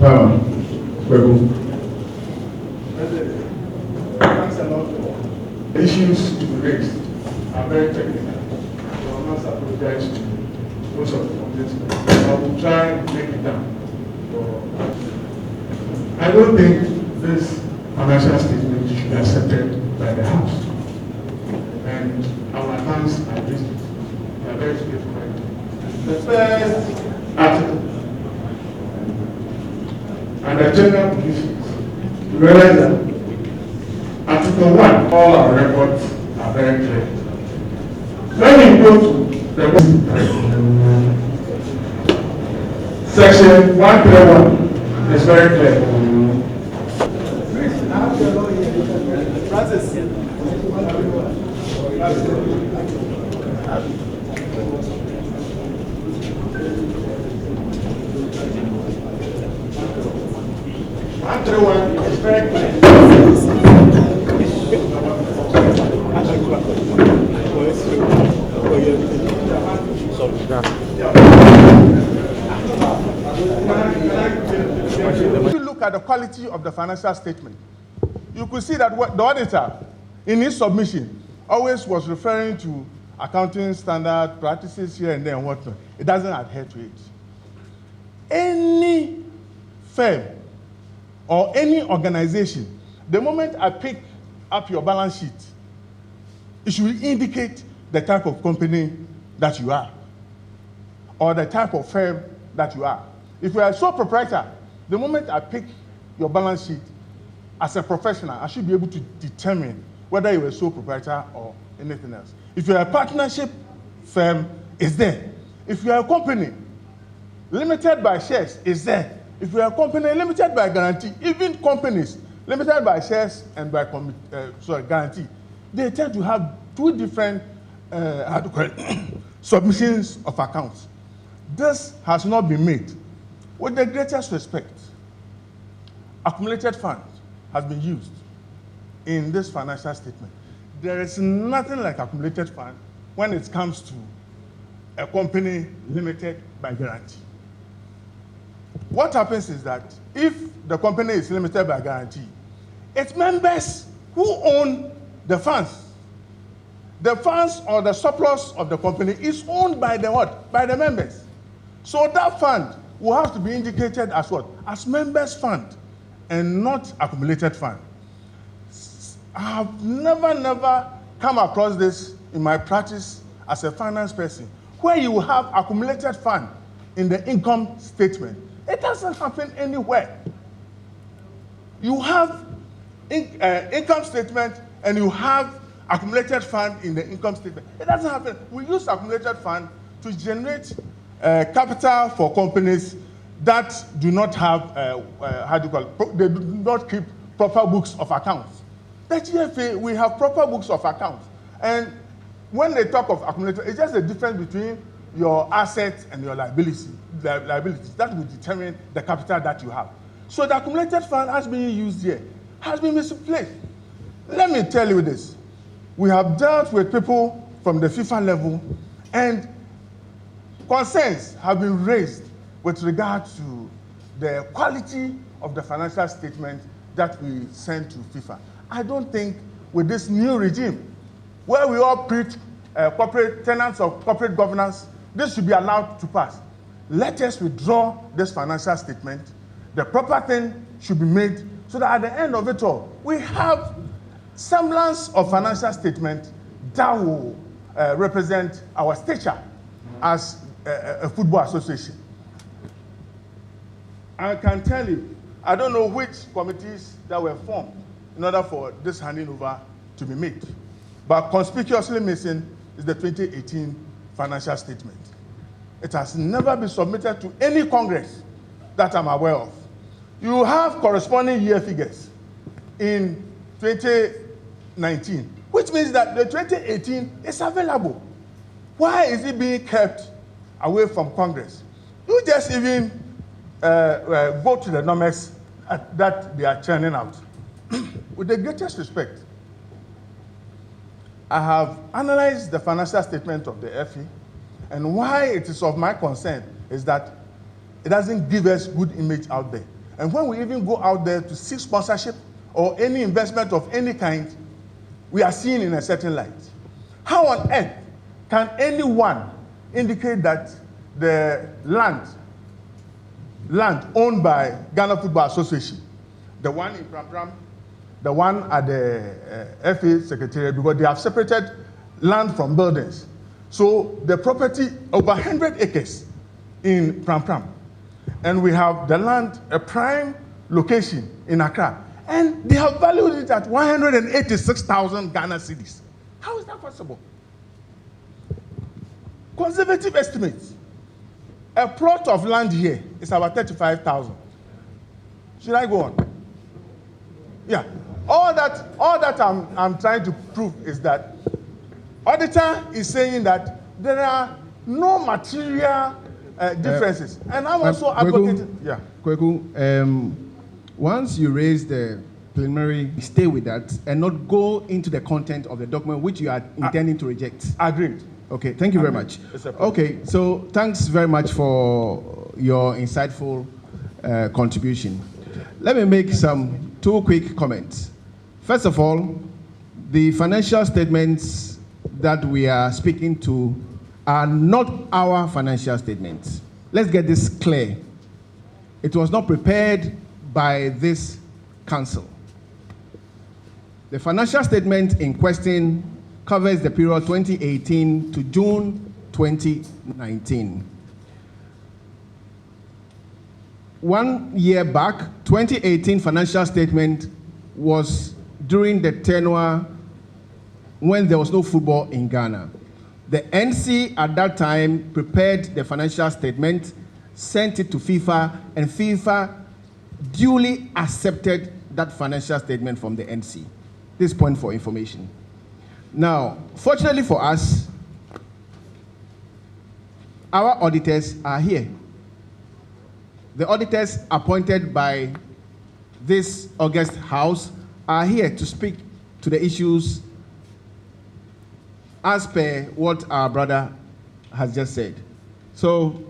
Kwaku. Thanks a lot for issues to be raised are very technical. So I must apologize to most of the complaints. I will try and break it down. I don't think this financial statement should be accepted by the House. And our accounts are listed. They are very straightforward. The first article and the general conditions, you realize that Article 1, all our records are very clear. When you go to the Section 131 is very clear. Francis. Is very clear. If you look at the quality of the financial statement, you could see that the auditor, in his submission, always was referring to accounting standard practices here and there and whatnot. It doesn't adhere to it. Any firm or any organization, the moment I pick up your balance sheet, it should indicate the type of company that you are or the type of firm that you are. If you are a sole proprietor, the moment I pick your balance sheet, as a professional, I should be able to determine whether you're a sole proprietor or anything else. If you're a partnership firm, it's there. If you're a company limited by shares, it's there. If you're a company limited by guarantee, even companies limited by shares and by guarantee, they tend to have two different submissions of accounts. This has not been made. With the greatest respect, accumulated funds has been used in this financial statement. There is nothing like accumulated fund when it comes to a company limited by guarantee. What happens is that if the company is limited by guarantee, its members who own the funds or the surplus of the company is owned by the what? By the members. So that fund will have to be indicated as what? As members' fund and not accumulated fund. I have never come across this in my practice as a finance person, where you have accumulated fund in the income statement. It doesn't happen anywhere. You have income statement and you have accumulated fund in the income statement. It doesn't happen. We use accumulated fund to generate capital for companies that do not have, they do not keep proper books of accounts. The GFA, we have proper books of accounts. And when they talk of accumulated, it's just the difference between your assets and your liabilities. That will determine the capital that you have. So the accumulated fund has been used here, has been misplaced. Let me tell you this. We have dealt with people from the FIFA level, and concerns have been raised with regard to the quality of the financial statement that we send to FIFA. I don't think with this new regime, where we all treat corporate tenants of corporate governance, this should be allowed to pass. Let us withdraw this financial statement. The proper thing should be made so that at the end of it all, we have semblance of financial statement that will represent our stature as a football association. I can tell you, I don't know which committees that were formed in order for this handing over to be made. But conspicuously missing is the 2018 financial statement. It has never been submitted to any Congress that I'm aware of. You have corresponding year figures in 2019, which means that the 2018 is available. Why is it being kept away from Congress? You just even go to the numbers that they are churning out. With the greatest respect, I have analyzed the financial statement of the FE, and why it is of my concern is that it doesn't give us good image out there. And when we even go out there to seek sponsorship or any investment of any kind, we are seen in a certain light. How on earth can anyone indicate that the land owned by Ghana Football Association, the one in Pram Pram, the one at the FA Secretariat, because they have separated land from buildings. So the property, over 100 acres in Pram Pram. And we have the land, a prime location in Accra. And they have valued it at 186,000 Ghana cedis. How is that possible? Conservative estimates. A plot of land here is about 35,000. Should I go on? Yeah. All that I'm trying to prove is that auditor is saying that there are no material differences. And I'm also advocating. Yeah. Kwaku, once you raise the preliminary, stay with that and not go into the content of the document which you are intending to reject. Agreed. Okay, thank you very much. Okay, so thanks very much for your insightful contribution. Let me make two quick comments. First of all, the financial statements that we are speaking to are not our financial statements. Let's get this clear. It was not prepared by this council. The financial statement in question covers the period 2018 to June 2019. 1 year back, 2018 financial statement was during the tenure when there was no football in Ghana. The NC at that time prepared the financial statement, sent it to FIFA, and FIFA duly accepted that financial statement from the NC. This point for information. Now, fortunately for us, our auditors are here. The auditors appointed by this August House are here to speak to the issues as per what our brother has just said. So,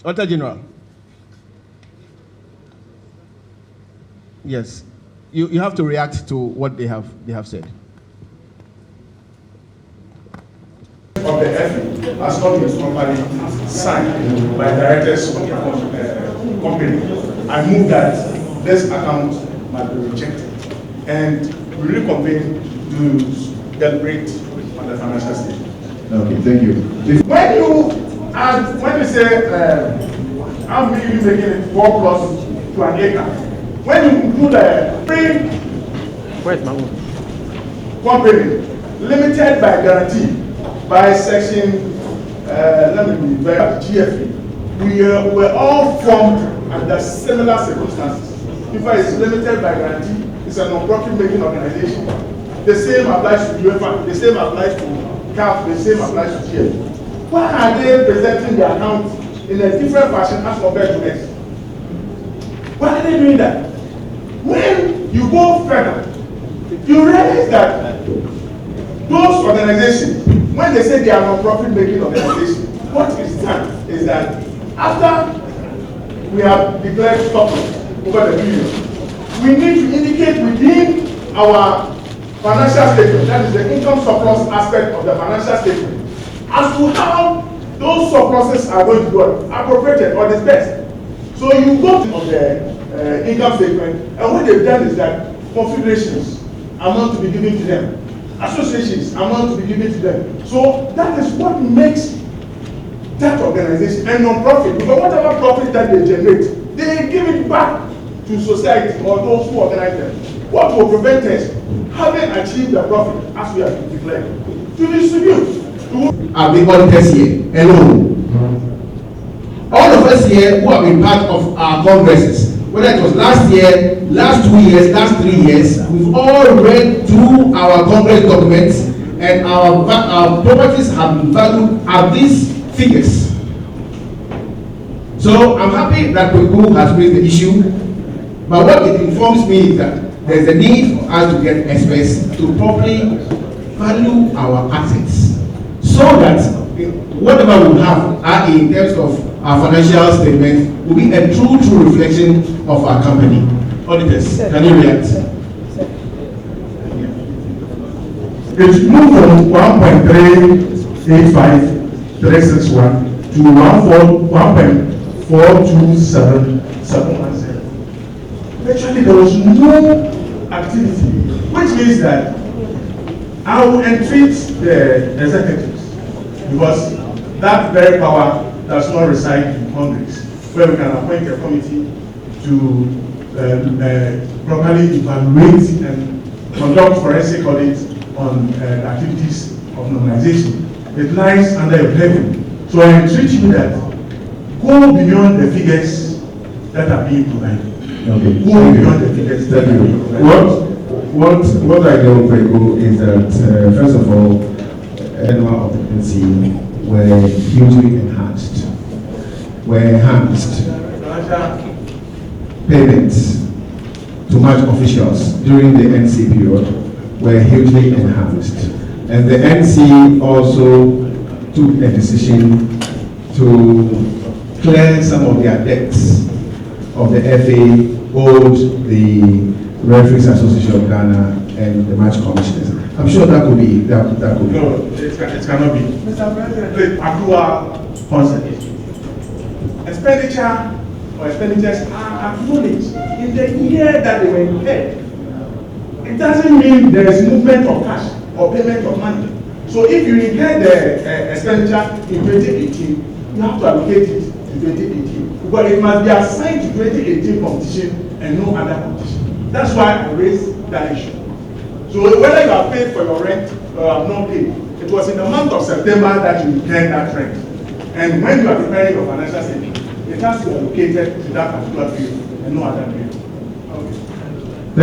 Auditor General, yes, you have to react to what they have said. Of the FA has not been properly signed by directors of the company. I move that this account must be rejected and we reconvene to deliberate on the financial statement. Okay, thank you. When you say I'm really making it 4 plus to an acre, when you do the company limited by guarantee by section GFA, we were all formed under similar circumstances. If it's limited by guarantee, it's a non-profit making organization. The same applies to UEFA, the same applies to CAF, the same applies to GFA. Why are they presenting the account in a different fashion as compared to us? Why are they doing that? When you go further, you realize that those organizations, when they say they are non-profit making organizations, what is done is that after we have declared stop over the period, we need to indicate within our financial statement, that is the income surplus aspect of the financial statement, as to how those surpluses are going to be appropriated or dispersed. So you go to the income statement, and what they've done is that confederations are not to be given to them. Associations are not to be given to them. So that is what makes that organization a non-profit. Because whatever profit that they generate, they give it back to society or those who organize them. What will prevent us having achieved the profit as we have declared? To distribute. Are the auditors here alone? All of us here who have been part of our congresses, whether it was last year, last 2 years, last 3 years, we've all read through our congress documents, and our properties have been valued at these figures. So I'm happy that Kwaku has raised the issue, but what it informs me is that there's a need for us to get experts to properly value our assets, so that whatever we have in terms of our financial statement will be a true reflection of our company. Auditors, can you react? It's moved from 1.385361 to 1.427710. Actually, there was no activity, which means that I will entreat the executives, because that very power does not reside in Congress, where we can appoint a committee to properly evaluate and conduct forensic audits on activities of normalization. It lies under your purview. So I entreat you that go beyond the figures that are being provided. Okay. Go beyond the figures that are being provided. What I know, Kwaku, is that first of all, annual occupancy were hugely enhanced. Payments to match officials during the NC period were hugely enhanced. And the NC also took a decision to clear some of their debts of the FA owed the Referees Association of Ghana and the match commissioners. I'm sure that could be. No, it cannot be. Mr. President, the accrual concept. Expenditure or expenditures are acknowledged in the year that they were incurred. It doesn't mean there is movement of cash or payment of money. So if you incur the expenditure in 2018, you have to allocate it to 2018. But it must be assigned to 2018 competition and no other competition. That's why I raised that issue. So whether you have paid for your rent or have not paid, it was in the month of September that you incurred that rent. And when you are preparing your financial statement, it has to be allocated to that particular period and no other period. Okay.